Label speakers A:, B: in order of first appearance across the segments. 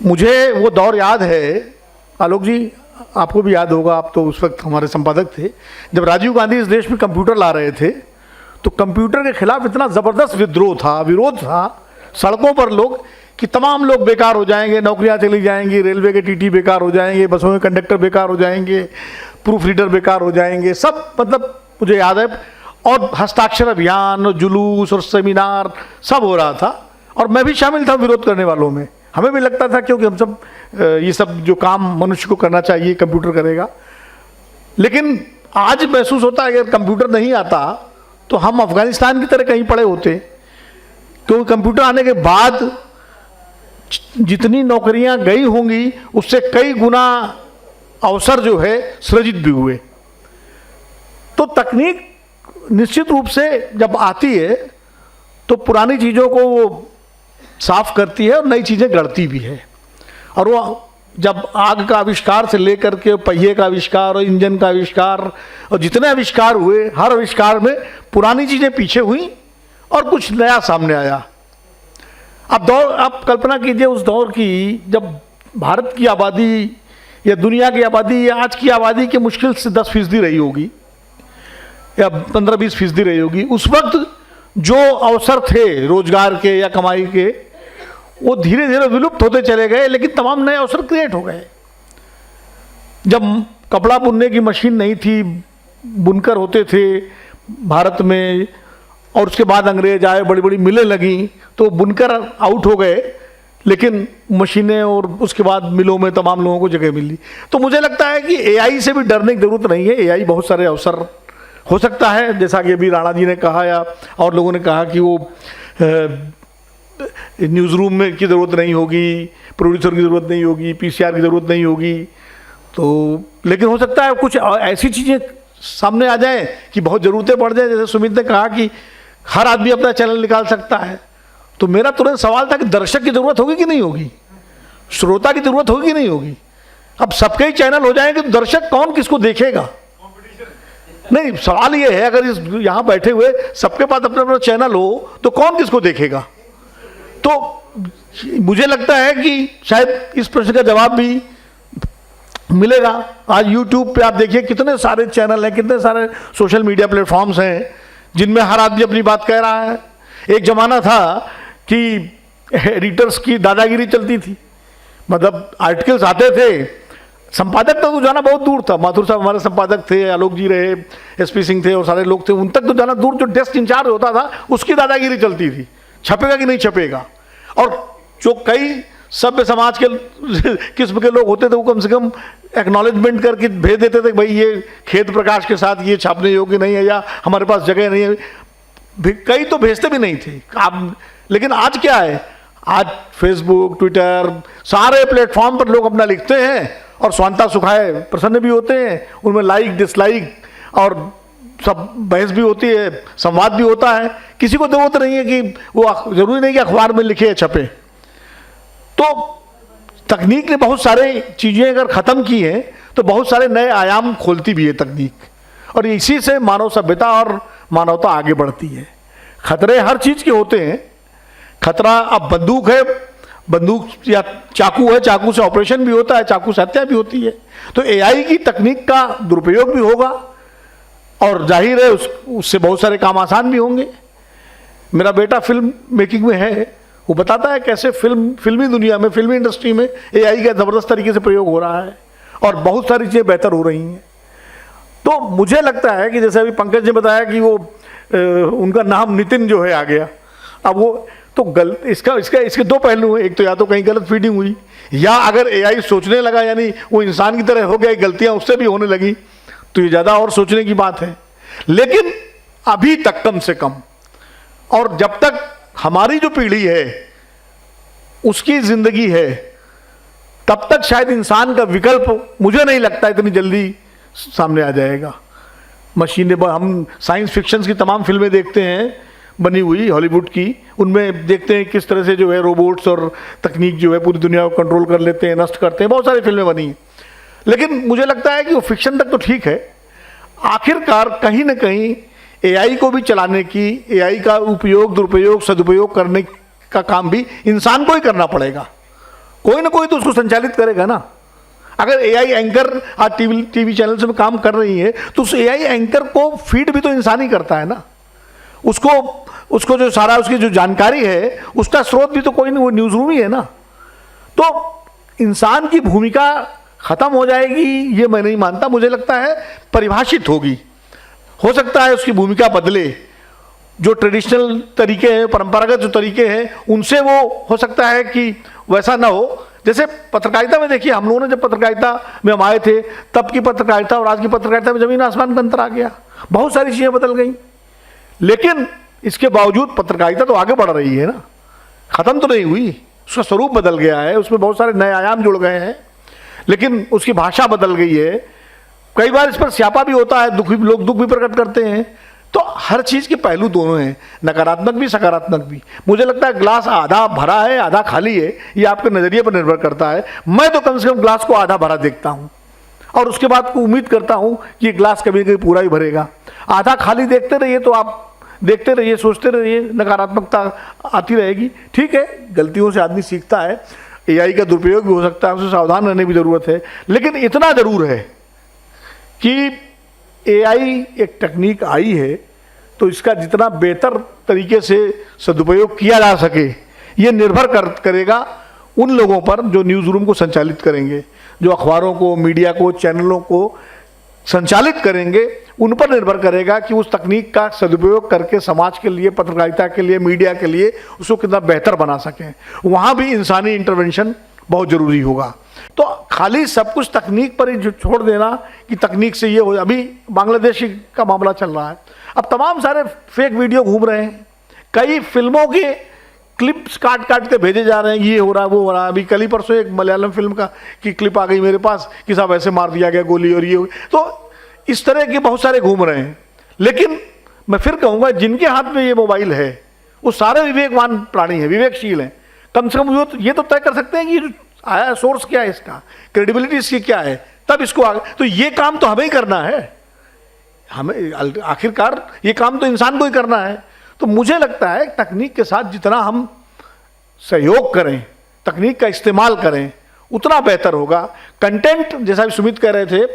A: मुझे वो दौर याद है, आलोक जी आपको भी याद होगा, आप तो उस वक्त हमारे संपादक थे, जब राजीव गांधी इस देश में कंप्यूटर ला रहे थे तो कंप्यूटर के खिलाफ इतना ज़बरदस्त विद्रोह था, विरोध था सड़कों पर लोग कि तमाम लोग बेकार हो जाएंगे, नौकरियां चली जाएंगी, रेलवे के टीटी बेकार हो जाएंगे, बसों में कंडक्टर बेकार हो जाएंगे, प्रूफ रीडर बेकार हो जाएंगे, सब मतलब मुझे याद है। और हस्ताक्षर अभियान और जुलूस और सेमिनार सब हो रहा था और मैं भी शामिल था विरोध करने वालों में। हमें भी लगता था क्योंकि हम सब ये सब जो काम मनुष्य को करना चाहिए कंप्यूटर करेगा। लेकिन आज महसूस होता है अगर कंप्यूटर नहीं आता तो हम अफगानिस्तान की तरह कहीं पड़े होते, क्योंकि कंप्यूटर आने के बाद जितनी नौकरियां गई होंगी उससे कई गुना अवसर जो है सृजित भी हुए। तो तकनीक निश्चित रूप से जब आती है तो पुरानी चीज़ों को वो साफ करती है और नई चीज़ें गढ़ती भी है। और वो जब आग का आविष्कार से लेकर के पहिए का आविष्कार और इंजन का आविष्कार और जितने आविष्कार हुए, हर आविष्कार में पुरानी चीज़ें पीछे हुई और कुछ नया सामने आया। अब आप कल्पना कीजिए उस दौर की जब भारत की आबादी या दुनिया की आबादी या आज की आबादी के मुश्किल से 10% रही होगी या 15-20% रही होगी। उस वक्त जो अवसर थे रोजगार के या कमाई के वो धीरे धीरे विलुप्त होते चले गए, लेकिन तमाम नए अवसर क्रिएट हो गए। जब कपड़ा बुनने की मशीन नहीं थी, बुनकर होते थे भारत में, और उसके बाद अंग्रेज आए, बड़ी बड़ी मिलें लगी तो बुनकर आउट हो गए, लेकिन मशीनें और उसके बाद मिलों में तमाम लोगों को जगह मिली। तो मुझे लगता है कि एआई से भी डरने की जरूरत नहीं है। एआई बहुत सारे अवसर हो सकता है, जैसा कि अभी राणा जी ने कहा या और लोगों ने कहा कि वो न्यूज़ रूम में की ज़रूरत नहीं होगी, प्रोड्यूसर की ज़रूरत नहीं होगी, पीसीआर की ज़रूरत नहीं होगी। तो लेकिन हो सकता है कुछ ऐसी चीज़ें सामने आ जाएं कि बहुत ज़रूरतें पड़ जाएं। जैसे सुमित ने कहा कि हर आदमी अपना चैनल निकाल सकता है, तो मेरा तुरंत सवाल था कि दर्शक की ज़रूरत होगी कि नहीं होगी, श्रोता की ज़रूरत होगी कि नहीं होगी। अब सबके ही चैनल हो जाएंगे तो दर्शक कौन किसको देखेगा? नहीं, सवाल ये है अगर इस यहाँ बैठे हुए सबके पास अपना अपना चैनल हो तो कौन किसको देखेगा? तो मुझे लगता है कि शायद इस प्रश्न का जवाब भी मिलेगा। आज YouTube पे आप देखिए कितने सारे चैनल हैं, कितने सारे सोशल मीडिया प्लेटफॉर्म्स हैं जिनमें हर आदमी अपनी बात कह रहा है। एक जमाना था कि एडिटर्स की दादागिरी चलती थी, मतलब आर्टिकल्स आते थे, संपादक तक तो जाना बहुत दूर था। माथुर साहब हमारे संपादक थे, आलोक जी रहे, एसपी सिंह थे और सारे लोग थे, उन तक तो जाना दूर। जो डेस्क इंचार्ज होता था उसकी दादागिरी चलती थी, छपेगा कि नहीं छपेगा। और जो कई सभ्य समाज के किस्म के लोग होते थे वो कम से कम एक्नॉलेजमेंट करके भेज देते थे, भाई ये खेत प्रकाश के साथ ये छापने योग्य नहीं है या हमारे पास जगह नहीं है। कई तो भेजते भी नहीं थे आप। लेकिन आज क्या है, आज फेसबुक, ट्विटर, सारे प्लेटफॉर्म पर लोग अपना लिखते हैं और स्वांता सुखाए प्रसन्न भी होते हैं। उनमें लाइक डिसलाइक और सब बहस भी होती है, संवाद भी होता है। किसी को जरूरत नहीं है कि वो जरूरी नहीं कि अखबार में लिखे छपे। तो तकनीक ने बहुत सारे चीज़ें अगर ख़त्म की हैं तो बहुत सारे नए आयाम खोलती भी है तकनीक, और इसी से मानव सभ्यता और मानवता आगे बढ़ती है। खतरे हर चीज़ के होते हैं। खतरा अब बंदूक है, बंदूक या चाकू है, चाकू से ऑपरेशन भी होता है, चाकू से हत्या भी होती है। तो एआई की तकनीक का दुरुपयोग भी होगा और जाहिर है उससे बहुत सारे काम आसान भी होंगे। मेरा बेटा फिल्म मेकिंग में है, वो बताता है कैसे फिल्मी दुनिया में, फिल्मी इंडस्ट्री में एआई का ज़बरदस्त तरीके से प्रयोग हो रहा है और बहुत सारी चीज़ें बेहतर हो रही हैं। तो मुझे लगता है कि जैसे अभी पंकज ने बताया कि वो उनका नाम नितिन जो है आ गया, अब वो तो इसके दो पहलू हैं। एक तो या तो कहीं गलत फीडिंग हुई, या अगर एआई सोचने लगा, यानी वो इंसान की तरह हो गया, गलतियां उससे भी होने लगी, तो ये ज़्यादा और सोचने की बात है। लेकिन अभी तक कम से कम, और जब तक हमारी जो पीढ़ी है उसकी जिंदगी है, तब तक शायद इंसान का विकल्प मुझे नहीं लगता इतनी जल्दी सामने आ जाएगा। मशीनें, हम साइंस फिक्शंस की तमाम फिल्में देखते हैं बनी हुई हॉलीवुड की, उनमें देखते हैं किस तरह से जो है रोबोट्स और तकनीक जो है पूरी दुनिया को कंट्रोल कर लेते हैं, नष्ट करते हैं। बहुत सारी फिल्में बनी हैं, लेकिन मुझे लगता है कि वो फिक्शन तक तो ठीक है। आखिरकार कहीं ना कहीं एआई को भी चलाने की, एआई का उपयोग, दुरुपयोग, सदुपयोग करने का काम भी इंसान को ही करना पड़ेगा। कोई ना कोई तो उसको संचालित करेगा ना। अगर एआई एंकर आज टीवी चैनल से काम कर रही है तो उस एआई एंकर को फीड भी तो इंसान ही करता है ना। उसको जो सारा उसकी जो जानकारी है उसका स्रोत भी तो कोई नहीं, वो न्यूज़ रूम ही है ना। तो इंसान की भूमिका खत्म हो जाएगी ये मैं नहीं मानता, मुझे लगता है परिभाषित होगी। हो सकता है उसकी भूमिका बदले, जो ट्रेडिशनल तरीके हैं, परंपरागत जो तरीके हैं उनसे वो हो सकता है कि वैसा ना हो। जैसे पत्रकारिता में देखिए, हम लोगों ने जब पत्रकारिता में हम आए थे तब की पत्रकारिता और आज की पत्रकारिता में जमीन आसमान का अंतर आ गया, बहुत सारी चीज़ें बदल गई। लेकिन इसके बावजूद पत्रकारिता तो आगे बढ़ रही है ना, ख़त्म तो नहीं हुई, उसका स्वरूप बदल गया है, उसमें बहुत सारे नए आयाम जुड़ गए हैं, लेकिन उसकी भाषा बदल गई है। कई बार इस पर स्यापा भी होता है, लोग दुख भी प्रकट करते हैं। तो हर चीज़ के पहलू दोनों हैं, नकारात्मक भी सकारात्मक भी। मुझे लगता है ग्लास आधा भरा है आधा खाली है, ये आपके नज़रिए पर निर्भर करता है। मैं तो कम से कम ग्लास को आधा भरा देखता हूँ और उसके बाद उम्मीद करता हूँ कि ये ग्लास कभी कभी पूरा ही भरेगा। आधा खाली देखते रहिए तो आप देखते रहिए, सोचते रहिए, नकारात्मकता आती रहेगी। ठीक है, गलतियों से आदमी सीखता है, एआई का दुरुपयोग भी हो सकता है, उससे सावधान रहने की ज़रूरत है। लेकिन इतना ज़रूर है कि एआई एक तकनीक आई है तो इसका जितना बेहतर तरीके से सदुपयोग किया जा सके ये निर्भर करेगा उन लोगों पर जो न्यूज़ रूम को संचालित करेंगे, जो अखबारों को, मीडिया को, चैनलों को संचालित करेंगे। उन पर निर्भर करेगा कि उस तकनीक का सदुपयोग करके समाज के लिए, पत्रकारिता के लिए, मीडिया के लिए उसको कितना बेहतर बना सकें। वहाँ भी इंसानी इंटरवेंशन बहुत ज़रूरी होगा। तो खाली सब कुछ तकनीक पर ही छोड़ देना कि तकनीक से ये हो, अभी बांग्लादेश का मामला चल रहा है, अब तमाम सारे फेक वीडियो घूम रहे हैं, कई फिल्मों के क्लिप्स काट काट के भेजे जा रहे हैं, ये हो रहा है वो हो रहा है। अभी कल ही परसों एक मलयालम फिल्म की क्लिप आ गई मेरे पास कि साहब ऐसे मार दिया गया गोली और ये, तो इस तरह के बहुत सारे घूम रहे हैं। लेकिन मैं फिर कहूँगा जिनके हाथ में ये मोबाइल है वो सारे विवेकवान प्राणी हैं, विवेकशील हैं। कम से कम ये तो तय कर सकते हैं कि आया सोर्स क्या है, इसका क्रेडिबिलिटी इसकी क्या है, तब इसको आगे। तो ये काम तो हमें ही करना है, हमें आखिरकार ये काम तो इंसान को ही करना है। तो मुझे लगता है तकनीक के साथ जितना हम सहयोग करें, तकनीक का इस्तेमाल करें, उतना बेहतर होगा। कंटेंट, जैसा सुमित कह रहे थे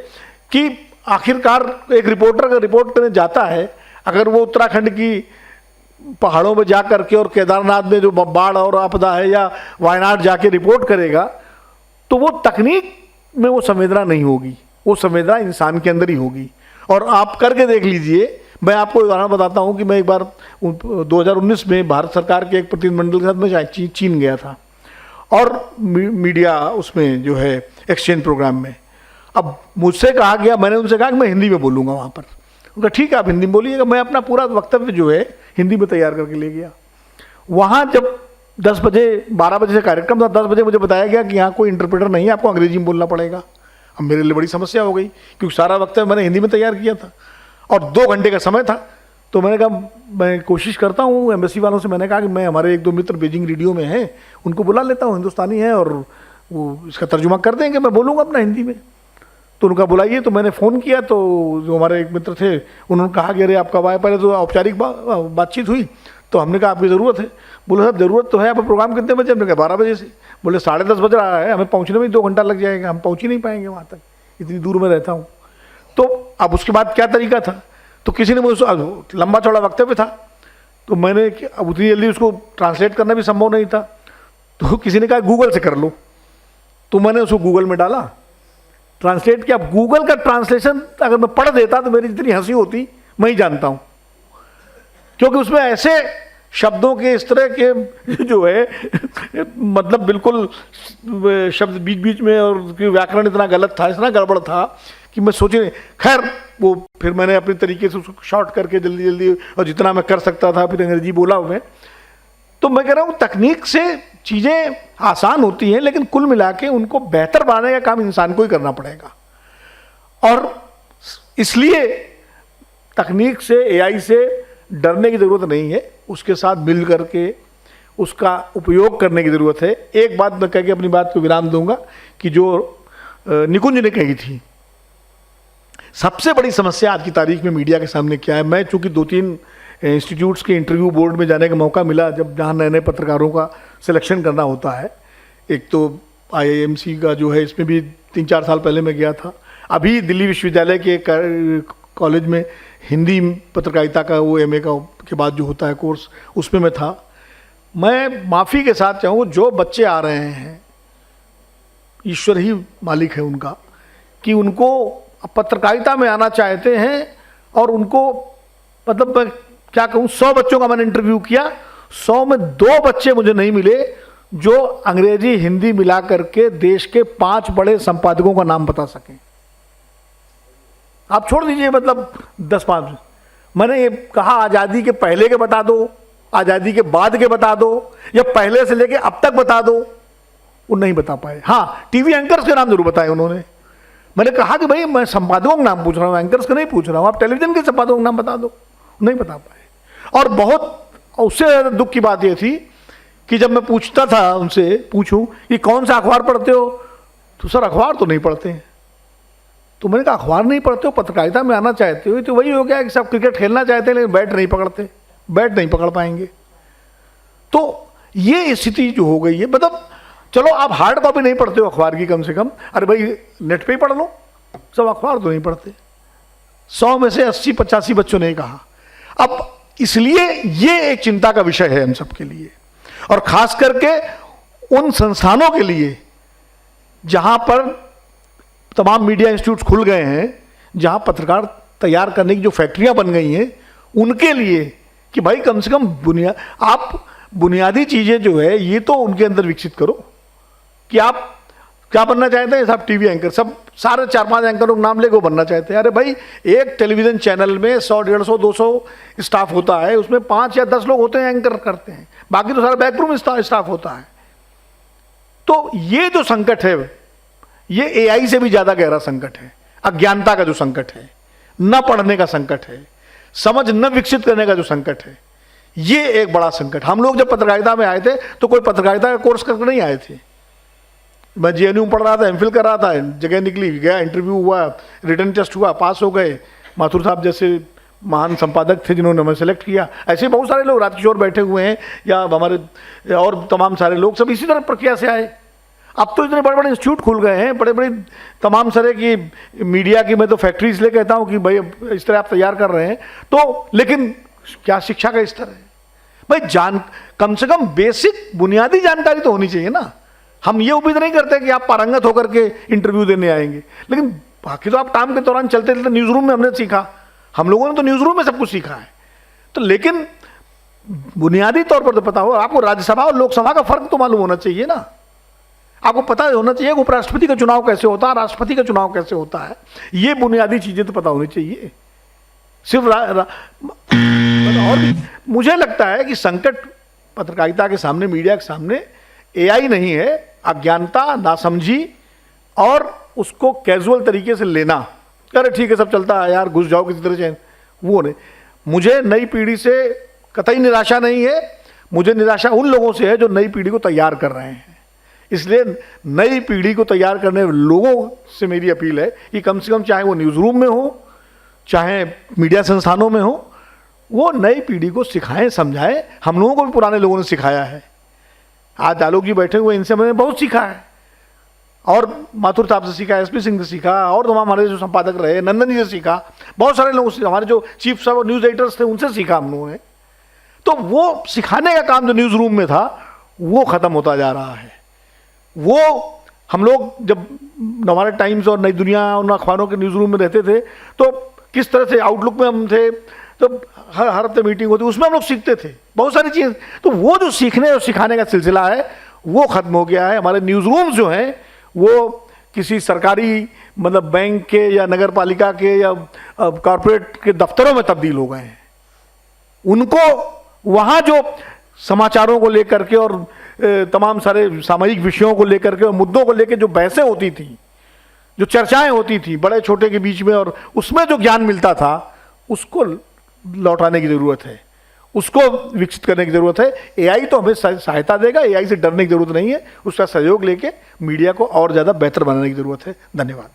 A: कि आखिरकार एक रिपोर्टर अगर रिपोर्ट करने जाता है, अगर वो उत्तराखंड की पहाड़ों में जा करके और केदारनाथ में जो बाढ़ और आपदा है या वायनाड जाके रिपोर्ट करेगा, तो वो तकनीक में वो संवेदना नहीं होगी, वो संवेदना इंसान के अंदर ही होगी। और आप करके देख लीजिए, मैं आपको उदाहरण बताता हूँ कि मैं एक बार 2019 में भारत सरकार के एक प्रतिनिधिमंडल के साथ मैं चीन गया था और मीडिया उसमें जो है एक्सचेंज प्रोग्राम में। अब मुझसे कहा गया, मैंने उनसे कहा कि मैं हिंदी में बोलूँगा वहाँ पर। उनका ठीक है आप हिंदी में बोलिएगा। मैं अपना पूरा वक्तव्य जो है हिंदी में तैयार करके ले गया। वहाँ जब 10 बजे 12 बजे से कार्यक्रम था, 10 बजे मुझे बताया गया कि यहाँ कोई इंटरप्रेटर नहीं है, आपको अंग्रेजी में बोलना पड़ेगा। अब मेरे लिए बड़ी समस्या हो गई क्योंकि सारा वक्तव्य मैंने हिंदी में तैयार किया था और 2 घंटे का समय था। तो मैंने कहा मैं कोशिश करता हूँ एम्बेसी वालों से, मैंने कहा कि मैं हमारे 1-2 मित्र बीजिंग रेडियो में हैं, उनको बुला लेता हूँ, हिंदुस्तानी है और वो इसका तर्जुमा कर देंगे, मैं बोलूँगा अपना हिंदी में। तो उनका बुलाइए। तो मैंने फ़ोन किया तो जो हमारे एक मित्र थे उन्होंने कहा कि अरे आप कब आए। पहले तो औपचारिक बातचीत हुई तो हमने कहा आपकी ज़रूरत है। बोले साहब ज़रूरत तो है, आपका प्रोग्राम कितने बजे? हमने कहा 12 बजे से। बोले 10:30 बज रहा है, हमें पहुँचने में 2 घंटा लग जाएगा, हम पहुँच ही नहीं पाएंगे वहाँ तक, इतनी दूर में रहता हूँ। तो अब उसके बाद क्या तरीका था? तो किसी ने मुझे, लंबा चौड़ा वक्तव्य था तो मैंने, अब उतनी जल्दी उसको ट्रांसलेट करना भी संभव नहीं था, तो किसी ने कहा गूगल से कर लो। तो मैंने उसको गूगल में डाला, ट्रांसलेट किया। गूगल का ट्रांसलेशन अगर मैं पढ़ देता तो मेरी जितनी हंसी होती मैं ही जानता हूँ, क्योंकि उसमें ऐसे शब्दों के इस तरह के जो है मतलब बिल्कुल शब्द बीच बीच में, और व्याकरण इतना गलत था, इतना गड़बड़ था कि मैं सोचे। खैर वो फिर मैंने अपने तरीके से उसको शॉर्ट करके जल्दी जल्दी और जितना मैं कर सकता था फिर अंग्रेजी बोला मैं। तो मैं कह रहा हूँ तकनीक से चीज़ें आसान होती हैं, लेकिन कुल मिला के उनको बेहतर बनाने का काम इंसान को ही करना पड़ेगा। और इसलिए तकनीक से, एआई से डरने की ज़रूरत नहीं है, उसके साथ मिल करके उसका उपयोग करने की ज़रूरत है। एक बात मैं कह के अपनी बात को विराम दूंगा कि जो निकुंज ने कही थी, सबसे बड़ी समस्या आज की तारीख में मीडिया के सामने क्या है। मैं चूँकि 2-3 इंस्टीट्यूट्स के इंटरव्यू बोर्ड में जाने का मौका मिला, जब जहाँ नए नए पत्रकारों का सिलेक्शन करना होता है, एक तो IIMC का जो है इसमें भी 3-4 साल पहले मैं गया था। अभी दिल्ली विश्वविद्यालय के कॉलेज में हिंदी पत्रकारिता का वो MA का के बाद जो होता है कोर्स, उसमें मैं था। मैं माफ़ी के साथ चाहूँ, जो बच्चे आ रहे हैं ईश्वर ही मालिक है उनका, कि उनको पत्रकारिता में आना चाहते हैं और उनको मतलब मैं क्या कहूँ, 100 बच्चों का मैंने इंटरव्यू किया, 100 में 2 बच्चे मुझे नहीं मिले जो अंग्रेजी हिंदी मिला करके देश के 5 बड़े संपादकों का नाम बता सकें। आप छोड़ दीजिए मतलब 10-5, मैंने ये कहा आज़ादी के पहले के बता दो, आज़ादी के बाद के बता दो, या पहले से लेके अब तक बता दो, वो नहीं बता पाए। हाँ, टीवी एंकर्स के नाम जरूर बताए उन्होंने। मैंने कहा कि भाई मैं संपादकों का नाम पूछ रहा हूँ, एंकर्स का नहीं पूछ रहा हूँ, आप टेलीविजन के संपादकों का नाम बता दो, नहीं बता पाए। और बहुत उससे दुख की बात ये थी कि जब मैं पूछता था उनसे, पूछूं कि कौन सा अखबार पढ़ते हो, तो सर अखबार तो नहीं पढ़ते हैं। तो मैंने कहा अखबार नहीं पढ़ते हो, पत्रकारिता में आना चाहते हो, तो वही हो गया कि सब क्रिकेट खेलना चाहते हैं लेकिन बैट नहीं पकड़ते, बैट नहीं पकड़ पाएंगे। तो ये स्थिति जो हो गई है, मतलब चलो आप हार्ड कॉपी नहीं पढ़ते हो अखबार की, कम से कम अरे भाई नेट पे ही पढ़ लो, सब अखबार तो नहीं पढ़ते। 100 में से 80-85 बच्चों ने कहा। अब इसलिए ये एक चिंता का विषय है हम सबके लिए, और खास करके उन संस्थानों के लिए जहां पर तमाम मीडिया इंस्टीट्यूट खुल गए हैं, जहां पत्रकार तैयार करने की जो फैक्ट्रियां बन गई हैं, उनके लिए कि भाई कम से कम आप बुनियादी चीजें जो है ये तो उनके अंदर विकसित करो कि आप क्या बनना चाहते हैं। सब टीवी एंकर, सब सारे 4-5 एंकरों का नाम लेके वो बनना चाहते हैं। अरे भाई एक टेलीविजन चैनल में 100, 150, 200 स्टाफ होता है, उसमें 5 या 10 लोग होते हैं एंकर करते हैं, बाकी तो सारा बैकरूम स्टाफ होता है। तो ये जो संकट है ये AI से भी ज्यादा गहरा संकट है। अज्ञानता का जो संकट है, न पढ़ने का संकट है, समझ न विकसित करने का जो संकट है, ये एक बड़ा संकट। हम लोग जब पत्रकारिता में आए थे तो कोई पत्रकारिता का कोर्स करके नहीं आए थे। मैं JNU में पढ़ रहा था, MPhil कर रहा था, जगह निकली, गया, इंटरव्यू हुआ, रिटर्न टेस्ट हुआ, पास हो गए। माथुर साहब जैसे महान संपादक थे जिन्होंने हमें सेलेक्ट किया। ऐसे बहुत सारे लोग, राजकिशोर बैठे हुए हैं या हमारे और तमाम सारे लोग, सब इसी तरह प्रक्रिया से आए। अब तो इतने बड़े बड़े इंस्टीट्यूट खुल गए हैं, बड़े बड़े तमाम तरह की मीडिया की, मैं तो फैक्ट्री इसलिए कहता हूँ कि भाई इस तरह आप तैयार कर रहे हैं। तो लेकिन क्या शिक्षा का स्तर है भाई, कम से कम बेसिक बुनियादी जानकारी तो होनी चाहिए ना। हम ये उम्मीद नहीं करते कि आप पारंगत होकर के इंटरव्यू देने आएंगे, लेकिन बाकी तो आप काम के दौरान चलते चलते न्यूज़ रूम में हमने सीखा, हम लोगों ने तो न्यूज़ रूम में सब कुछ सीखा है। तो लेकिन बुनियादी तौर पर तो पता हो, आपको राज्यसभा और लोकसभा का फर्क तो मालूम होना चाहिए ना। आपको पता होना चाहिए कि उपराष्ट्रपति का चुनाव कैसे होता है, राष्ट्रपति का चुनाव कैसे होता है, ये बुनियादी चीजें तो पता होनी चाहिए। सिर्फ और भी मुझे लगता है कि संकट पत्रकारिता के सामने, मीडिया के सामने AI नहीं है, अज्ञानता, नासमझी और उसको कैजुअल तरीके से लेना। अरे ठीक है सब चलता है यार, घुस जाओ किसी तरह से, वो नहीं। मुझे नई पीढ़ी से कतई निराशा नहीं है, मुझे निराशा उन लोगों से है जो नई पीढ़ी को तैयार कर रहे हैं। इसलिए नई पीढ़ी को तैयार करने वाले लोगों से मेरी अपील है कि कम से कम चाहे वो न्यूज़ रूम में हो, चाहे मीडिया संस्थानों में हो, वो नई पीढ़ी को सिखाएं, समझाएं। हम लोगों को भी पुराने लोगों ने सिखाया है। आज आलोक जी बैठे हुए, इनसे मैंने बहुत सीखा है, और माथुर साहब से सीखा, SP सिंह से सीखा, और हमारे जो संपादक रहे नंदन जी से सीखा, बहुत सारे लोगों से, हमारे जो चीफ साहब न्यूज़ एडिटर्स थे उनसे सीखा हम लोगों ने। तो वो सिखाने का काम जो न्यूज़ रूम में था वो ख़त्म होता जा रहा है। वो हम लोग जब हमारे टाइम्स और नई दुनिया उन अखबारों के न्यूज़ रूम में रहते थे तो किस तरह से आउटलुक में हम थे, तो हर हफ्ते मीटिंग होती, उसमें हम लोग सीखते थे बहुत सारी चीज़। तो वो जो सीखने और सिखाने का सिलसिला है वो ख़त्म हो गया है। हमारे न्यूज़ रूम्स जो हैं वो किसी सरकारी मतलब बैंक के या नगर पालिका के या कॉरपोरेट के दफ्तरों में तब्दील हो गए हैं। उनको वहाँ जो समाचारों को लेकर के और तमाम सारे सामाजिक विषयों को लेकर के और मुद्दों को लेकर जो बहसें होती थी, जो चर्चाएं होती थी बड़े छोटे के बीच में, और उसमें जो ज्ञान मिलता था उसको लौटाने की ज़रूरत है, उसको विकसित करने की ज़रूरत है। AI तो हमें सहायता देगा, AI से डरने की ज़रूरत नहीं है, उसका सहयोग लेके मीडिया को और ज़्यादा बेहतर बनाने की ज़रूरत है। धन्यवाद।